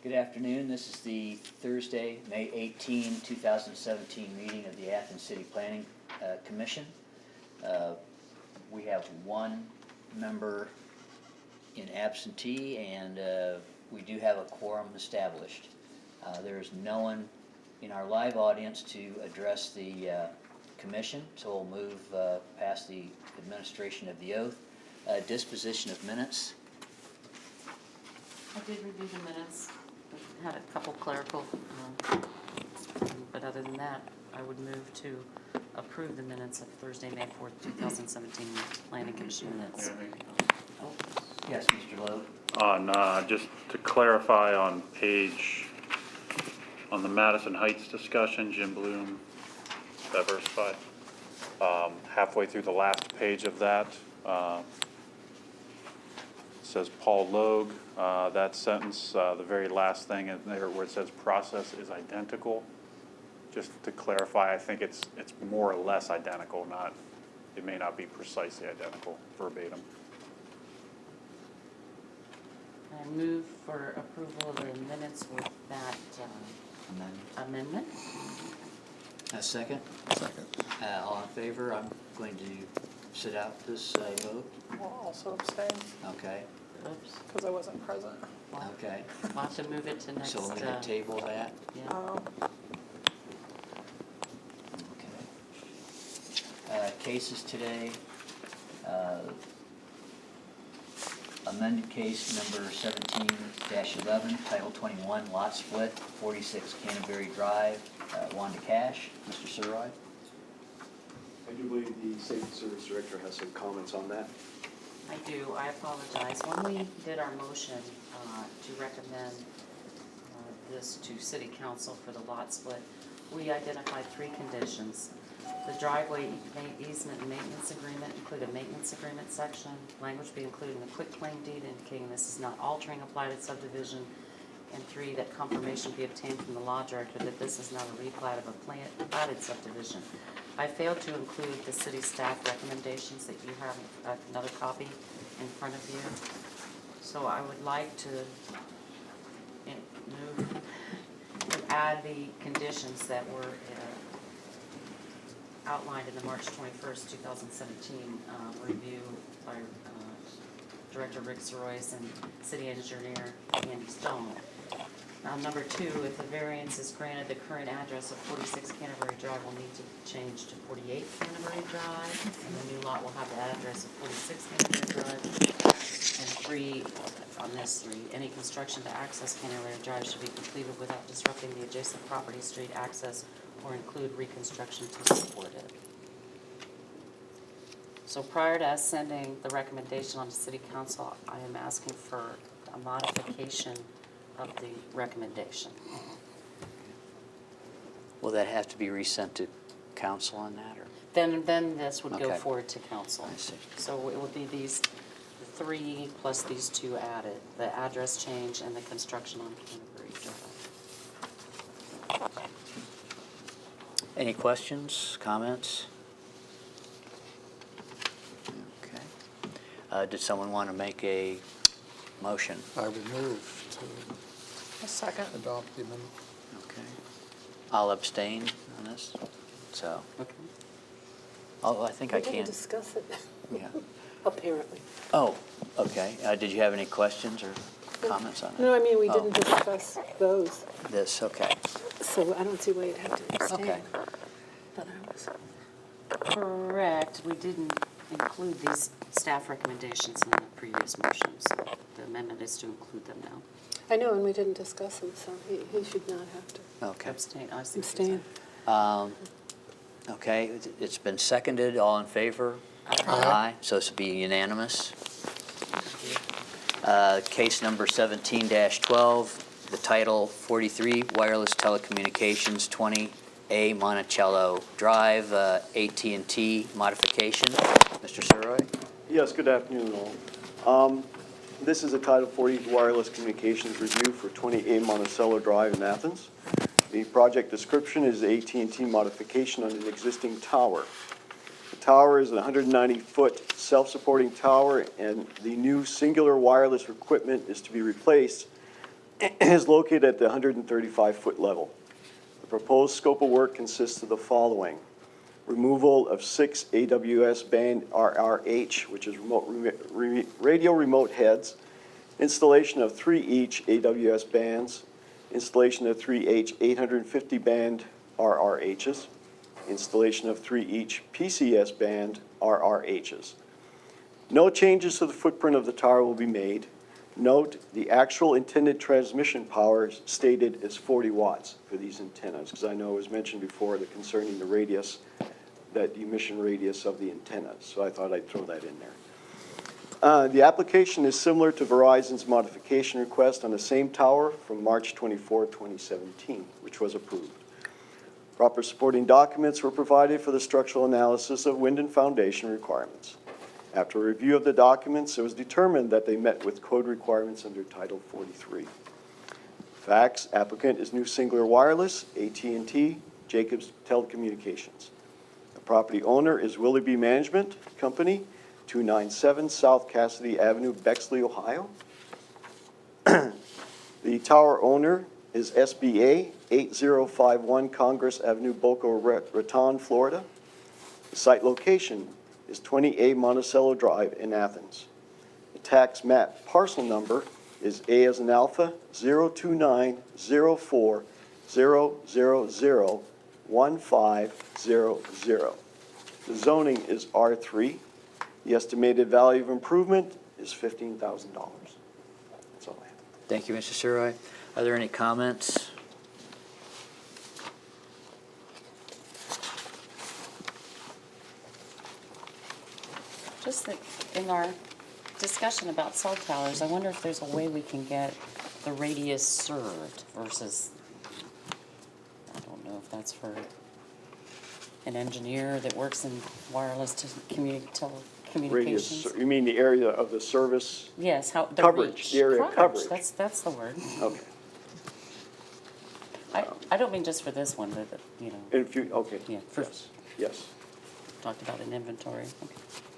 Good afternoon. This is the Thursday, May 18, 2017 meeting of the Athens City Planning Commission. We have one member in absentee, and we do have a quorum established. There is no one in our live audience to address the commission, so we'll move past the administration of the oath. Disposition of minutes. I did review the minutes. Had a couple clerical, but other than that, I would move to approve the minutes of Thursday, May 4th, 2017 Planning Commission minutes. Oh, yes, Mr. Lowe. Just to clarify on the Madison Heights discussion, Jim Bloom, diversified. Halfway through the last page of that, says Paul Logue. That sentence, the very last thing in there where it says process is identical. Just to clarify, I think it's more or less identical, it may not be precisely identical verbatim. I move for approval of the minutes with that amendment. A second? Second. All in favor? I'm going to sit out this vote. I'll also abstain Okay, Oops. because I wasn't present. okay. We'll have to move it to next. So we're going to table that? Yeah. Okay. Cases today. Amended case number 17-11, Title 21, lot split, 46 Canterbury Drive, Wanda Cash. Mr. Surroy? I do believe the Safety Service Director has some comments on that. I do. I apologize. When we did our motion to recommend this to City Council for the lot split, we identified 3 conditions. The driveway easement and maintenance agreement include a maintenance agreement section. Language be included in the quitclaim deed indicating this is not altering a platted subdivision. And 3, that confirmation be obtained from the law director that this is not a replat of a platted subdivision. I failed to include the city staff recommendations that you have another copy in front of you. So I would like to move and add the conditions that were outlined in the March 21st, 2017 review by Director Rick Soroyce and City Engineer Andy Stone. Now, number 2, if the variance is granted, the current address of 46 Canterbury Drive will need to change to 48 Canterbury Drive, and the new lot will have the address of 46 Canterbury Drive. And 3, on this 3, any construction to access Canterbury Drive should be completed without disrupting the adjacent property street access or include reconstruction to support it. So prior to us sending the recommendation on to City Council, I am asking for a modification of the recommendation. Will that have to be resent to council on that, or? Then this would go Okay. forward to council. I see. So it would be these 3 plus these 2 added, the address change and the construction on Canterbury Drive. Any questions, comments? Okay. Did someone want to make a motion? I would move to A second. adopt the amendment. Okay. I'll abstain on this, so. Okay. Oh, I think I We can. didn't discuss it, Yeah. apparently. Oh, okay. Did you have any questions or comments on it? No, I mean, we Oh. didn't discuss those, This, okay. so I don't see why you'd have to abstain. Okay. But I was, Correct, we didn't include these staff recommendations in the previous motions. The amendment is to include them now. I know, and we didn't discuss them, so he should not have to Okay. Abstain, I see what you're abstain. saying. Okay, it's been seconded. All in favor? Aye. So this will be unanimous. Case number 17-12, the title 43 Wireless Telecommunications 20A Monticello Drive, AT&T modification. Mr. Surroy? Yes, good afternoon all. This is a Title 40 Wireless Communications Review for 20A Monticello Drive in Athens. The project description is the AT&T modification on an existing tower. The tower is a 190-foot self-supporting tower, and the new singular wireless equipment is to be replaced is located at the 135-foot level. The proposed scope of work consists of the following: removal of 6 AWS band RRH, which is radio remote heads, installation of 3 each AWS bands, installation of 3 each 850 band RRHs, installation of 3 each PCS band RRHs. No changes to the footprint of the tower will be made. Note, the actual intended transmission power stated is 40 watts for these antennas, because I know it was mentioned before that concerning the radius, that the emission radius of the antennas, so I thought I'd throw that in there. The application is similar to Verizon's modification request on the same tower from March 24, 2017, which was approved. Proper supporting documents were provided for the structural analysis of wind and foundation requirements. After review of the documents, it was determined that they met with code requirements under Title 43. Facts: applicant is New Singular Wireless, AT&T, Jacobs Telecommunications. The property owner is Willoughby Management Company, 297 South Cassidy Avenue, Bexley, Ohio. The tower owner is SBA, 8051 Congress Avenue, Boca Raton, Florida. The site location is 20A Monticello Drive in Athens. The tax map parcel number is A as in Alpha, 02904001500. The zoning is R3. The estimated value of improvement is $15,000. That's all I have. Thank you, Mr. Surroy. Are there any comments? Just that in our discussion about cell towers, I wonder if there's a way we can get the radius served versus, I don't know if that's for an engineer that works in wireless telecommunications. Radius, you mean the area of the service? Yes, how, the Coverage, reach. the area coverage. That's the word. Okay. I don't mean just for this one, but, you know, If you, okay. Yeah, for- Yes, yes. talked about an inventory.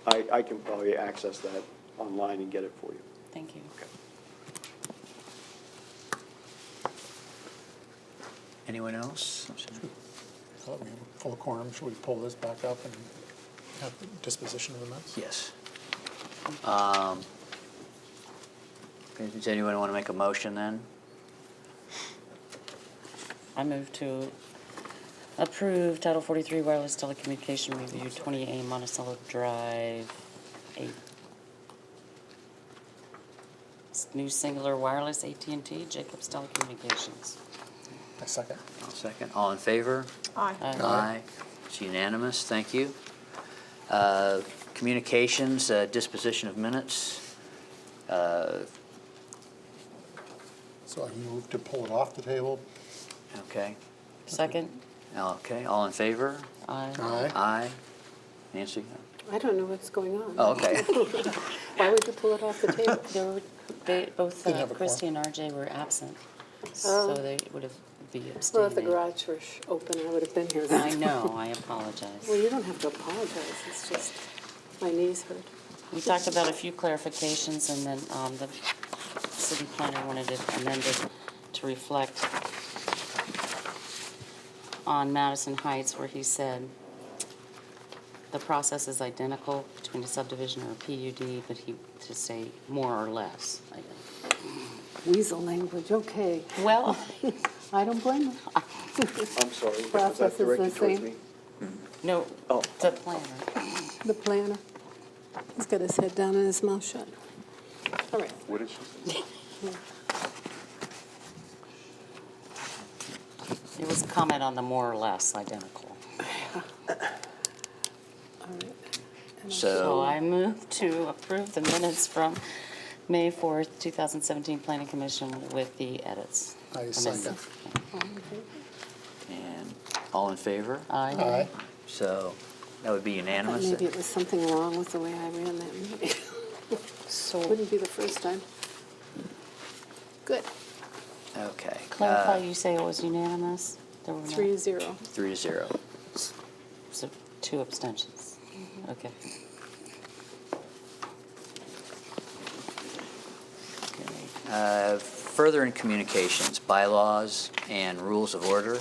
Okay, I can probably access that online and get it for you. thank you. Okay. Anyone else? I thought we had a full quorum. Should we pull this back up and have disposition of the minutes? Yes. Okay, does anyone want to make a motion then? I move to approve Title 43 Wireless Telecommunication Review, 20A Monticello Drive, a New Singular Wireless, AT&T, Jacobs Telecommunications. A second. I'll second. All in favor? Aye. Aye. It's unanimous. Thank you. Communications, disposition of minutes. So I move to pull it off the table. Okay. Second? Okay. All in favor? Aye. Aye. Aye. Nancy? I don't know what's going on. Oh, okay. Why would you pull it off the table? Both Didn't have a Christie and RJ were absent, so Oh. they would have be Well, abstaining. if the garage were open, I would have been here then. I know, I apologize. Well, you don't have to apologize, it's just, my knees hurt. We talked about a few clarifications, and then the city planner wanted it amended to reflect on Madison Heights, where he said the process is identical between a subdivision or a PUD, but he, to say more or less identical. Weasel language, okay. Well, I don't blame him. I'm sorry, was Process that is directed the towards same. me? no, Oh. the planner. The planner. He's got his head down and his mouth shut. All right. What did she say? It was a comment on the more or less identical. All right. So So, I move to approve the minutes from May 4th, 2017 Planning Commission with the edits. I second. and all in favor? Aye. Aye. So that would be But unanimous. maybe it was something wrong with the way I ran that meeting. So Wouldn't be the first time. Good. Okay. clarify, you say it was unanimous? There were no- 3-0. 3-0. So 2 abstentions. Okay. Okay. Further in communications, bylaws and rules of order.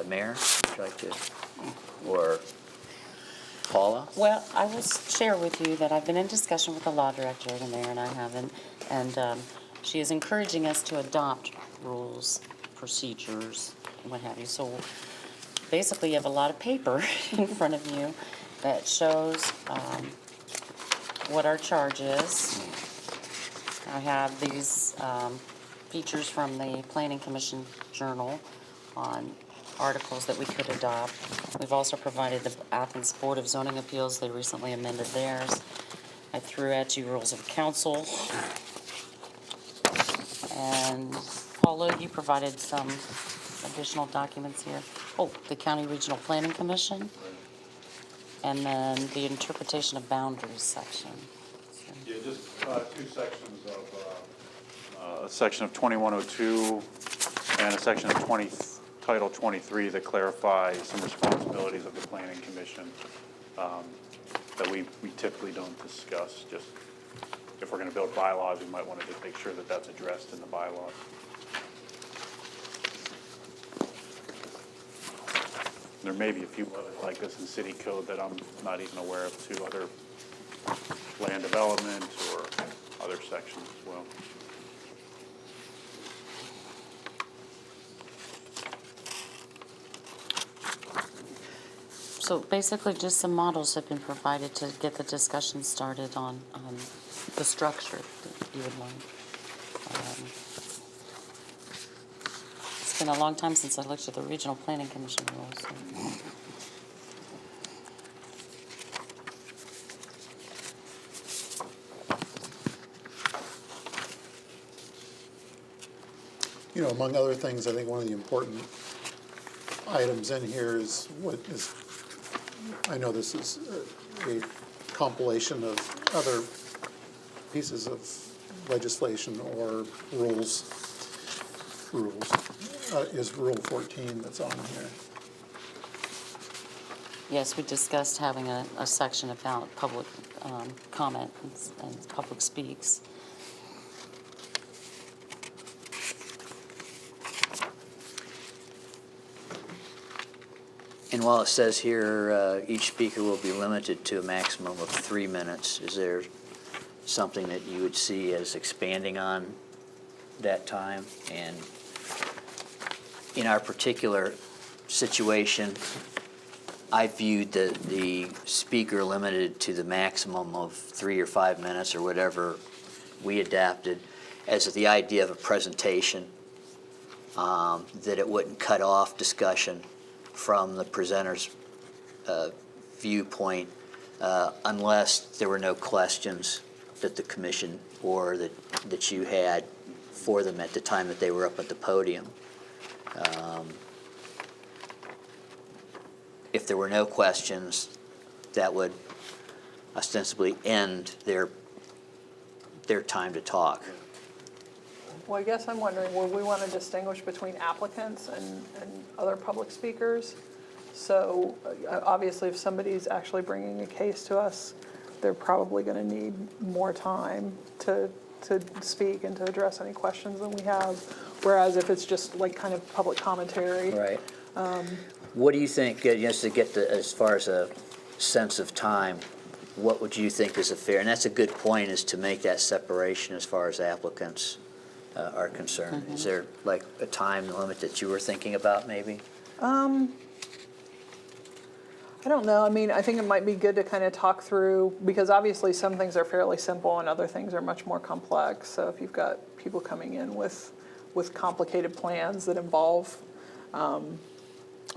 Mayor, would you like to, or Paula? Well, I will share with you that I've been in discussion with the law director, the mayor and I have, and she is encouraging us to adopt rules, procedures, and what have you. So basically, you have a lot of paper in front of you that shows what our charge is. I have these features from the Planning Commission Journal on articles that we could adopt. We've also provided the Athens Board of Zoning Appeals. They recently amended theirs. I threw at you rules of council. And Paula, you provided some additional documents here. Oh, the County Regional Planning Commission. And then the interpretation of boundaries section. So- Yeah, just two sections of, a section of 2102 and a section of Title 23 that clarify some responsibilities of the Planning Commission that we typically don't discuss. Just if we're going to build bylaws, we might want to just make sure that that's addressed in the bylaws. There may be a few others like this in city code that I'm not even aware of too, other land development or other sections as well. So basically, just some models have been provided to get the discussion started on the structure that you would like. It's been a long time since I looked at the Regional Planning Commission rules. So. You know, among other things, I think one of the important items in here is what is, I know this is a compilation of other pieces of legislation or rules, is Rule 14 that's on here. Yes, we discussed having a section about public comment and public speaks. And while it says here, each speaker will be limited to a maximum of 3 minutes, is there something that you would see as expanding on that time? And in our particular situation, I viewed the speaker limited to the maximum of 3 or 5 minutes or whatever we adapted as the idea of a presentation, that it wouldn't cut off discussion from the presenter's viewpoint unless there were no questions that the commission or that you had for them at the time that they were up at the podium. If there were no questions, that would ostensibly end their time to talk. Well, I guess I'm wondering, would we want to distinguish between applicants and other public speakers? So obviously, if somebody's actually bringing a case to us, they're probably going to need more time to speak and to address any questions than we have. Whereas if it's just like kind of public commentary. Right. What do you think, just to get as far as a sense of time, what would you think is a fair, and that's a good point, is to make that separation as far as applicants are concerned. Mm-hmm. Is there like a time limit that you were thinking about maybe? I don't know. I mean, I think it might be good to kind of talk through, because obviously some things are fairly simple and other things are much more complex. So if you've got people coming in with complicated plans that involve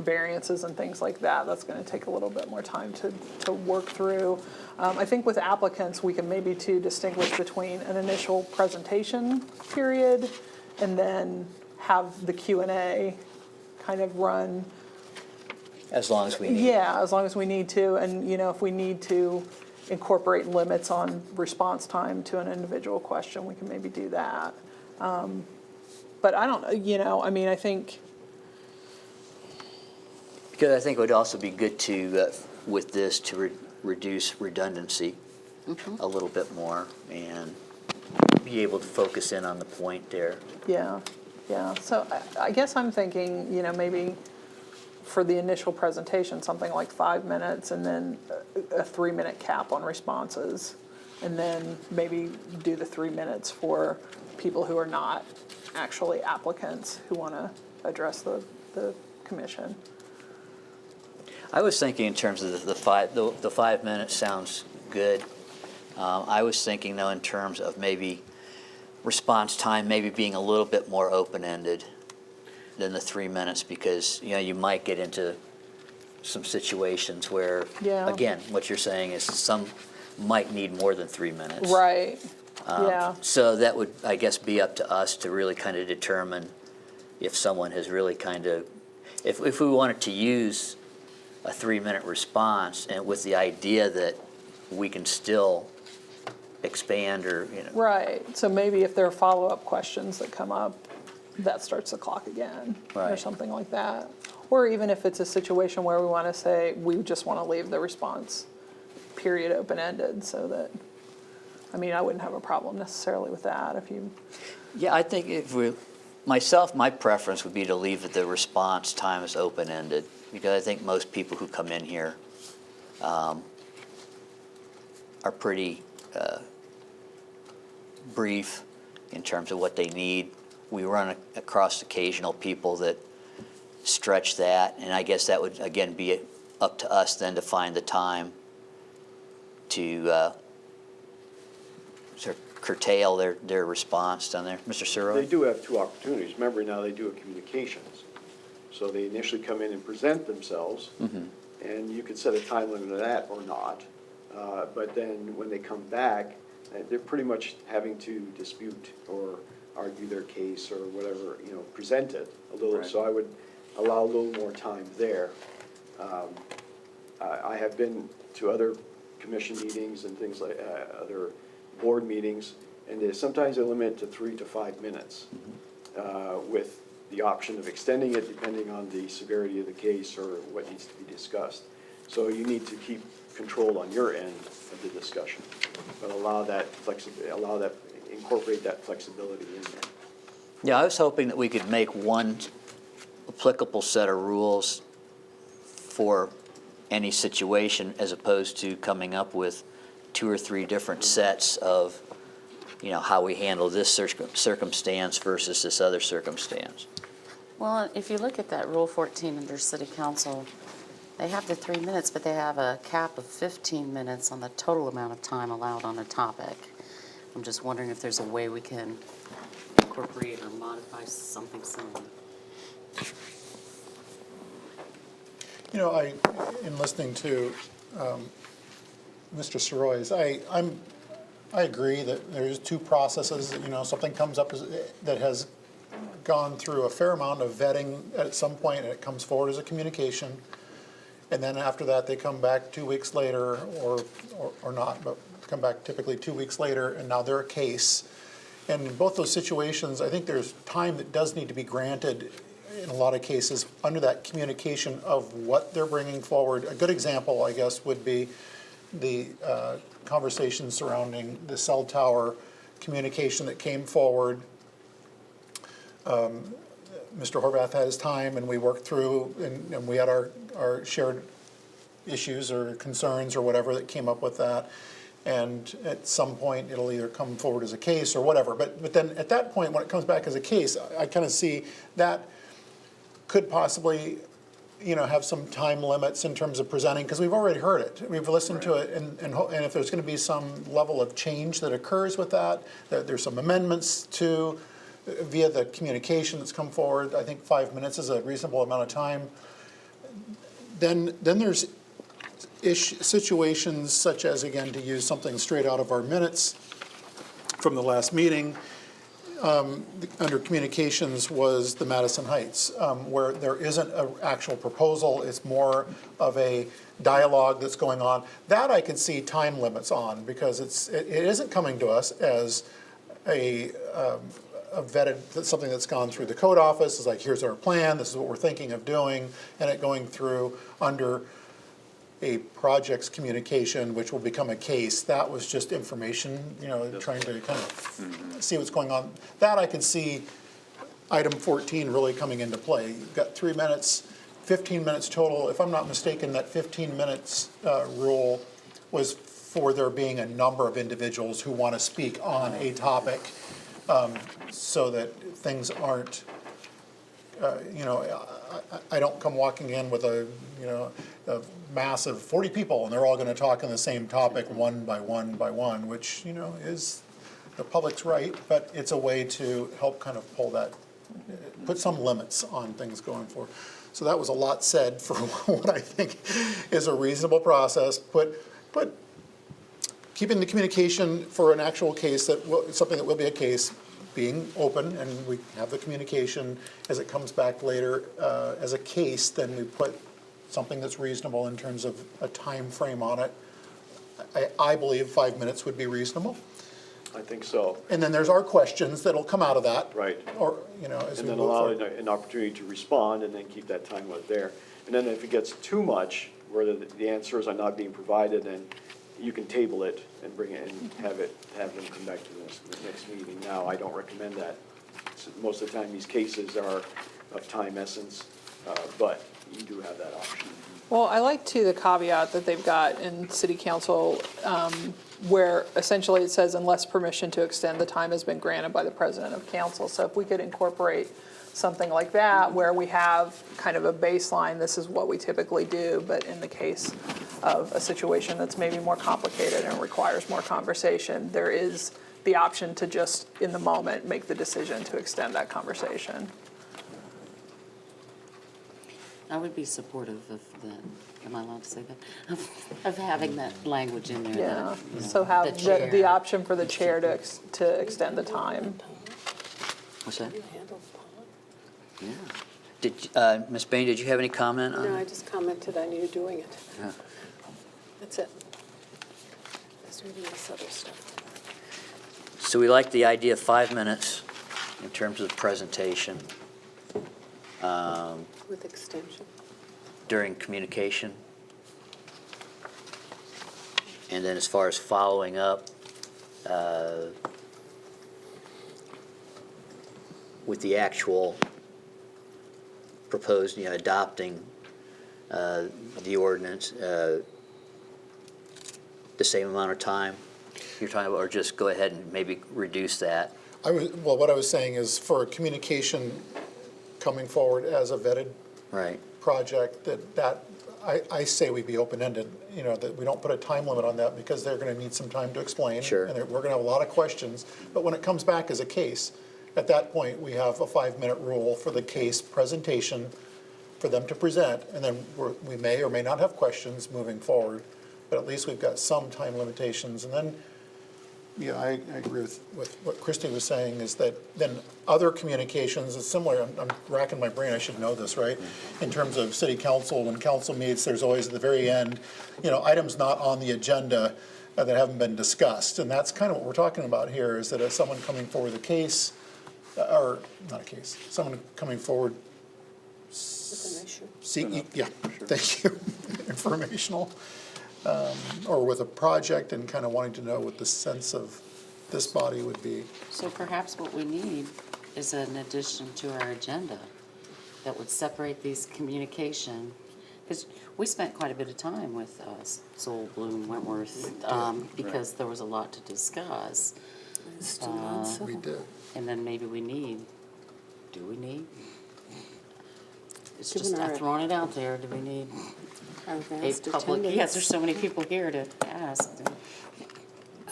variances and things like that, that's going to take a little bit more time to work through. I think with applicants, we can maybe distinguish between an initial presentation period and then have the Q&A kind of run. As long as we need. Yeah, as long as we need to. And, you know, if we need to incorporate limits on response time to an individual question, we can maybe do that. But I don't, you know, I mean, I think. Because I think it would also be good to, with this, to reduce redundancy a little bit more. And be able to focus in on the point there. Yeah, yeah. So I guess I'm thinking, maybe for the initial presentation, something like 5 minutes, and then a 3-minute cap on responses. And then maybe do the 3 minutes for people who are not actually applicants who want to address the commission. I was thinking in terms of the 5 minutes sounds good. I was thinking though in terms of maybe response time maybe being a little bit more open-ended than the 3 minutes, because you might get into some situations where, Yeah. again, what you're saying is some might need more than 3 minutes. Right, yeah, So that would, I guess, be up to us to really kind of determine if someone has really kind of, if we wanted to use a 3-minute response and with the idea that we can still expand or, right. So maybe if there are follow-up questions that come up, that starts the clock again, or Right. something like that. Or even if it's a situation where we want to say, we just want to leave the response period open-ended, so that, I wouldn't have a problem necessarily with that if you, Yeah, I think my preference would be to leave the response time as open-ended, because I think most people who come in here are pretty brief in terms of what they need. We run across occasional people that stretch that, and I guess that would, again, be up to us then to find the time to sort of curtail their response down there. Mr. Seroy? They do have two opportunities. Remember, now they do a communications. So they initially come in and present themselves, and you could set a time limit to that or not. But then when they come back, they're pretty much having to dispute or argue their case or whatever, present it a little. Right. So I would allow a little more time there. I have been to other commission meetings and things like, other board meetings, and sometimes they limit it to 3 to 5 minutes, with the option of extending it depending on the severity of the case or what needs to be discussed. So you need to keep control on your end of the discussion, but incorporate that flexibility in there. Yeah, I was hoping that we could make one applicable set of rules for any situation as opposed to coming up with 2 or 3 different sets of, how we handle this circumstance versus this other circumstance. Well, if you look at that Rule 14 under City Council, they have the 3 minutes, but they have a cap of 15 minutes on the total amount of time allowed on a topic. I'm just wondering if there's a way we can incorporate or modify something similar. In listening to Mr. Seroy's, I agree that there's 2 processes. Something comes up that has gone through a fair amount of vetting at some point, and it comes forward as a communication. And then after that, they come back 2 weeks later, or not, but come back typically 2 weeks later, and now they're a case. And in both those situations, I think there's time that does need to be granted in a lot of cases under that communication of what they're bringing forward. A good example, I guess, would be the conversation surrounding the cell tower communication that came forward. Mr. Horvath had his time, and we worked through, and we had our shared issues or concerns or whatever that came up with that. And at some point, it'll either come forward as a case or whatever. But then at that point, when it comes back as a case, I kind of see that could possibly, have some time limits in terms of presenting, because we've already heard it. We've listened to it, and if there's going to be some level of change that occurs with that there's some amendments to via the communication that's come forward. I think 5 minutes is a reasonable amount of time. Then there's situations such as, again, to use something straight out of our minutes from the last meeting, under communications was the Madison Heights, where there isn't an actual proposal, it's more of a dialogue that's going on. That I can see time limits on, because it isn't coming to us as a vetted, something that's gone through the code office. It's like, here's our plan, this is what we're thinking of doing, and it going through under a project's communication, which will become a case, that was just information, trying to kind of see what's going on. That I can see item 14 really coming into play. You've got 3 minutes, 15 minutes total. If I'm not mistaken, that 15 minutes rule was for there being a number of individuals who want to speak on a topic, so that things aren't, I don't come walking in with a mass of 40 people and they're all going to talk on the same topic one by one, which, is the public's right, but it's a way to help kind of put some limits on things going forward. So that was a lot said for what I think is a reasonable process. Keeping the communication for an actual case, something that will be a case, being open, and we have the communication as it comes back later as a case, then we put something that's reasonable in terms of a time frame on it. I believe 5 minutes would be reasonable. I think so. And then there's our questions that'll come out of that. Right. Or, as And we then move allow forward. an opportunity to respond and then keep that time limit there. And then if it gets too much, where the answers are not being provided, then you can table it and bring it and have them come back to the next meeting. Now, I don't recommend that. Most of the time, these cases are of time essence, but you do have that option. Well, I like too the caveat that they've got in city council, where essentially it says unless permission to extend the time has been granted by the president of council. So if we could incorporate something like that, where we have kind of a baseline, this is what we typically do, but in the case of a situation that's maybe more complicated and requires more conversation, there is the option to just, in the moment, make the decision to extend that conversation. I would be supportive of that, am I allowed to say that? Of having that language in there. Yeah, that, so have the chair- option for the chair to extend the time. What's that? You handle Paul? Yeah. Ms. Bain, did you have any comment on it? No, I just commented on you doing it. Yeah. That's it. I was reading this other stuff. So we like the idea of 5 minutes in terms of the presentation With extension. during communication. And then as far as following up, with the actual proposed, adopting the ordinance, the same amount of time you're talking about, or just go ahead and maybe reduce that? What I was saying is for communication coming forward as a vetted Right. project, I say we be open-ended, that we don't put a time limit on that because they're gonna need some time to explain. Sure. And we're gonna have a lot of questions, but when it comes back as a case, at that point, we have a 5-minute rule for the case presentation for them to present, and then we may or may not have questions moving forward, but at least we've got some time limitations. And then, I agree with what Christie was saying, is that then other communications is similar. I'm racking my brain, I should know this, right? In terms of city council, when council meets, there's always at the very end, items not on the agenda that haven't been discussed. And that's kind of what we're talking about here, is that as someone coming forward with a case, or not a case, someone coming forward With an issue. seeking, yeah, thank you, informational, or with a project and kind of wanting to know what the sense of this body would be. So perhaps what we need is an addition to our agenda that would separate these communication, because we spent quite a bit of time with Sol Bloom Wentworth, because there was a lot to discuss. Still on civil. We did. And then maybe do we need? It's Given just our- throwing it out there, do we need Our a vast public, yes, there's attendance. so many people here to ask.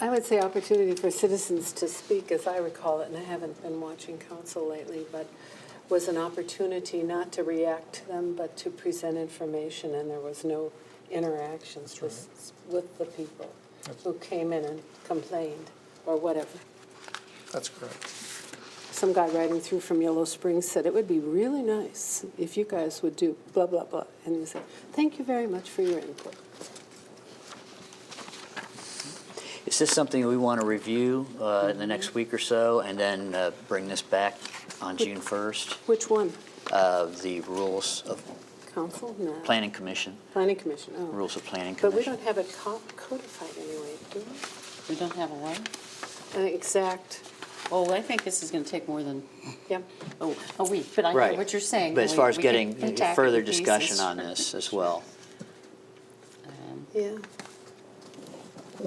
I would say opportunity for citizens to speak, as I recall it, and I haven't been watching council lately, but was an opportunity not to react to them, but to present information, and there was no interactions with the people who came in and complained, or whatever. That's correct. Some guy riding through from Yellow Springs said, it would be really nice if you guys would do blah, blah, blah. And he said, thank you very much for your input. Is this something we want to review in the next week or so, and then bring this back on June 1st? Which one? The rules of council? No. Planning Commission, Planning commission, oh. Rules of Planning But we Commission. don't have it codified anyway, do we? We don't have a what? An exact, Oh, I think this is gonna take more than yep. a week, but I Right. know what you're saying. But as We- far as we can getting attack it further in pieces. discussion on this as well. Yeah.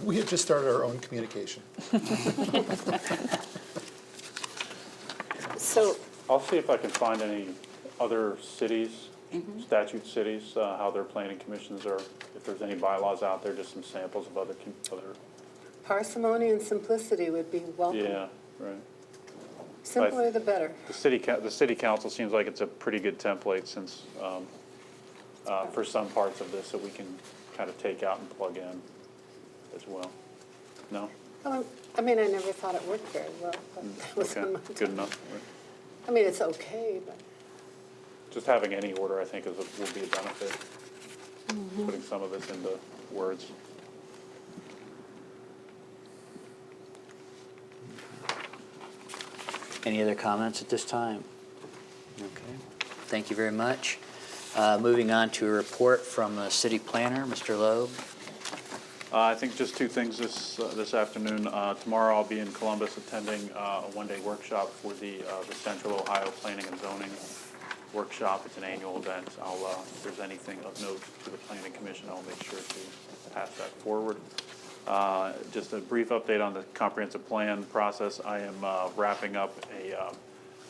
We had just started our own communication. So, I'll see if I can find any other cities, statute cities, how their planning commissions are, if there's any bylaws out there, just some samples of other, parsimony and simplicity would be welcome. yeah, right. Simpler the better. The city council seems like it's a pretty good template since, for some parts of this, that we can kind of take out and plug in as well. No? I mean, I never thought it worked very well, but that was Okay, on my good time. enough. I mean, it's okay, but Just having any order, I think, will be a benefit. Putting some of this into words. Any other comments at this time? Okay, thank you very much. Moving on to a report from the city planner, Mr. Loeb. I think just two things this afternoon. Tomorrow I'll be in Columbus attending a one-day workshop for the Central Ohio Planning and Zoning Workshop. It's an annual event. If there's anything of note to the Planning Commission, I'll make sure to pass that forward. Just a brief update on the comprehensive plan process. I am wrapping up a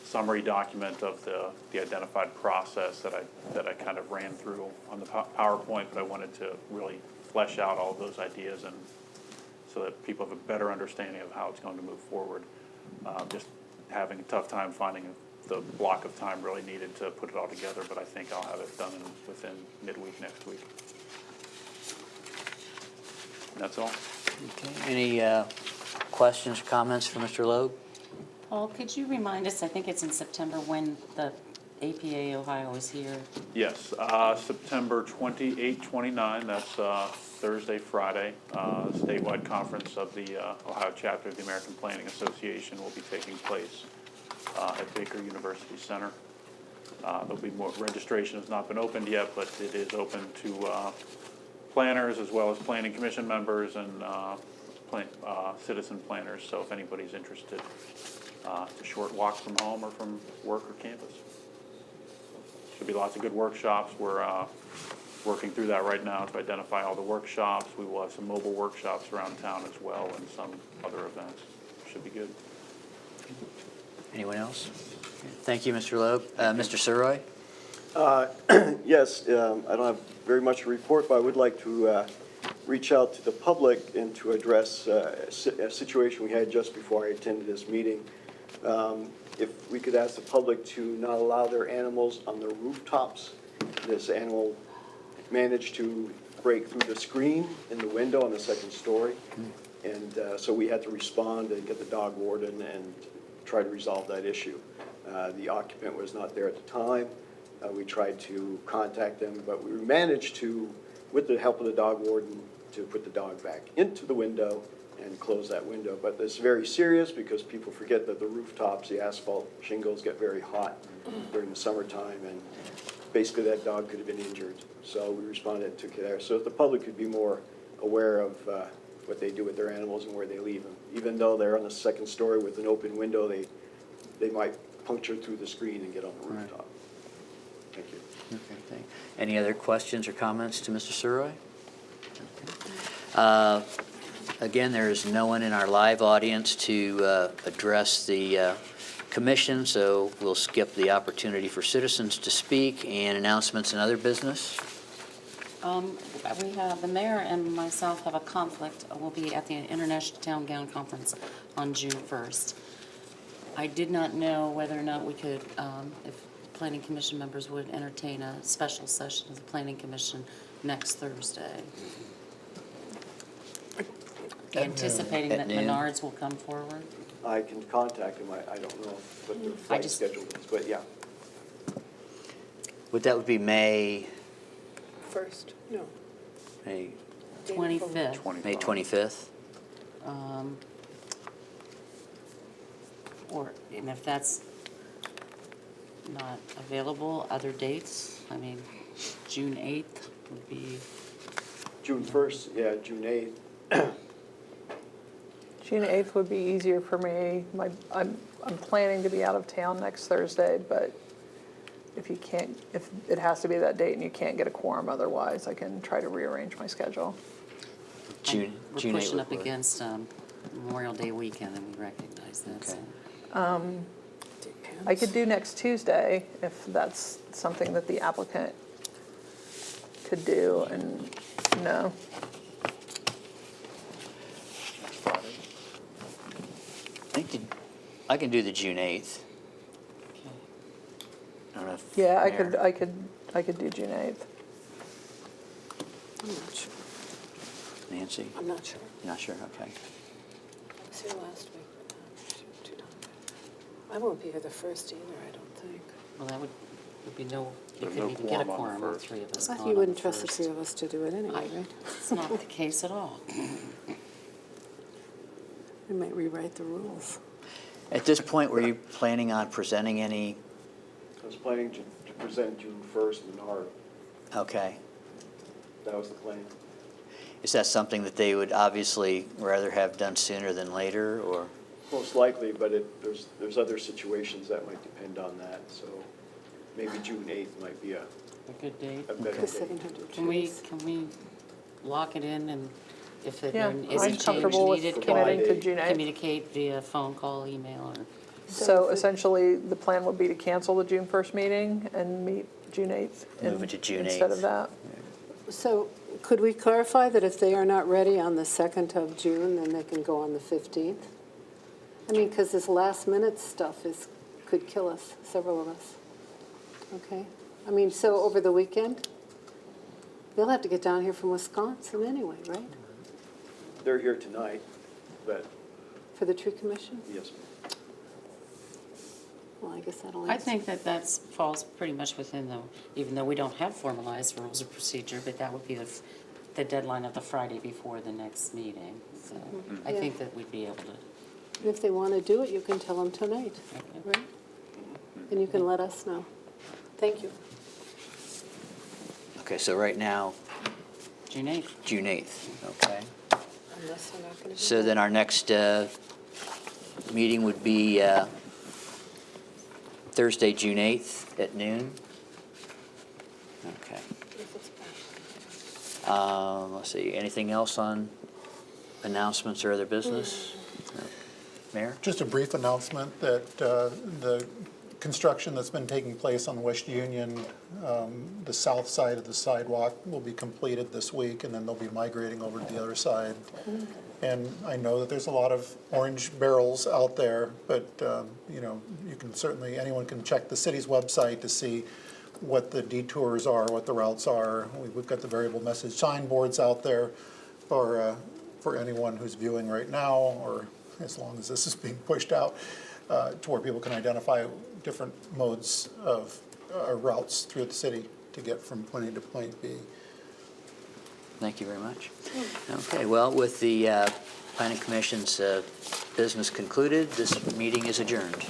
summary document of the identified process that I kind of ran through on the PowerPoint, but I wanted to really flesh out all of those ideas and so that people have a better understanding of how it's going to move forward. Just having a tough time finding the block of time really needed to put it all together, but I think I'll have it done within midweek next week. And that's all. Okay, any questions, comments for Mr. Loeb? Paul, could you remind us, I think it's in September, when the APA Ohio is here? Yes, September 28, 29, that's Thursday, Friday. Statewide conference of the Ohio chapter of the American Planning Association will be taking place at Baker University Center. There'll be more, registration has not been opened yet, but it is open to planners as well as planning commission members and citizen planners. So if anybody's interested, it's a short walk from home or from work or campus. Should be lots of good workshops. We're working through that right now to identify all the workshops. We will have some mobile workshops around town as well and some other events. Should be good. Anyone else? Thank you, Mr. Loeb. Mr. Surroy? Yes, I don't have very much to report, but I would like to reach out to the public and to address a situation we had just before I attended this meeting. If we could ask the public to not allow their animals on the rooftops. This animal managed to break through the screen in the window on the second story. And so we had to respond and get the dog warden and try to resolve that issue. The occupant was not there at the time. We tried to contact them, but we managed to, with the help of the dog warden, to put the dog back into the window and close that window. But it's very serious because people forget that the rooftops, the asphalt shingles get very hot during the summertime, and basically that dog could have been injured. So we responded and took care. So if the public could be more aware of what they do with their animals and where they leave them. Even though they're on the second story with an open window, they might puncture through the screen and get on the rooftop. Thank you. Okay, thank you. Any other questions or comments to Mr. Surroy? Again, there is no one in our live audience to address the commission, so we'll skip the opportunity for citizens to speak and announcements and other business. We have, the mayor and myself have a conflict. We'll be at the International Town Gown Conference on June 1st. I did not know whether or not we could, if planning commission members would entertain a special session of the planning commission next Thursday. Anticipating that At noon. Menards will come forward. I can contact them. I don't know what their flight schedule is, but yeah. That would be May First, no. May 25th. May 25th? Or, and if that's not available, other dates, I mean, June 8th would be, June 1st, yeah, June 8th. June 8th would be easier for me. I'm planning to be out of town next Thursday, but if it has to be that date and you can't get a quorum otherwise, I can try to rearrange my schedule. June 8 we're pushing would up work. against Memorial Day weekend, and we recognize that, so. Okay. I could do next Tuesday if that's something that the applicant could do, and no. I can do the June 8th. Okay. I don't know if Yeah, Mayor- I could do June 8th. I'm not sure. Nancy, I'm not sure. you're not sure, okay. I was here last week, but too long. I won't be here the first either, I don't think. Well, that would be no, you There's no couldn't even get a quorum on the quorum with first. three of us I gone thought you on wouldn't the trust the first. three of us to do it anyway, right? It's not the case at all. We might rewrite the rules. At this point, were you planning on presenting any, I was planning to present June 1st in Menard. okay. That was the plan. Is that something that they would obviously rather have done sooner than later, or? Most likely, but there's other situations that might depend on that, so maybe June 8th might be a A good date. better The date. 700 Can we, trees. can we lock it in, and if there Yeah, is a I'm change comfortable with needed, committing to Friday. June 8th. communicate via phone call, email, or? So essentially, the plan would be to cancel the June 1st meeting and meet June 8th. Move it to June Instead 8th. of that. So could we clarify that if they are not ready on the 2nd of June, then they can go on the 15th? I mean, because this last minute stuff could kill us, several of us. Okay? I mean, so over the weekend? They'll have to get down here from Wisconsin anyway, right? They're here tonight, but For the tree commission? yes, Well, I guess that'll I answer. think that falls pretty much within even though we don't have formalized rules of procedure, but that would be the deadline of the Friday before the next meeting. So I Yeah. think that we'd be able to, And if they want to do it, you can tell them tonight, okay. right? And you can let us know. Thank you. Okay, so right now, June 8th. June 8th, okay? Unless they're not going to do that. So then our next meeting would be Thursday, June 8th at noon? Okay. If it's back. Let's see, anything else on announcements or other business? No. Mayor? Just a brief announcement that the construction that's been taking place on West Union, the south side of the sidewalk will be completed this week, and then they'll be migrating over to the other side. And I know that there's a lot of orange barrels out there, but, you know, you can certainly, anyone can check the city's website to see what the detours are, what the routes are. We've got the variable message signboards out there for anyone who's viewing right now, or as long as this is being pushed out, to where people can identify different modes of routes through the city to get from point A to point B. Thank you very much. Okay, well, with the Planning Commission's business concluded, this meeting is adjourned.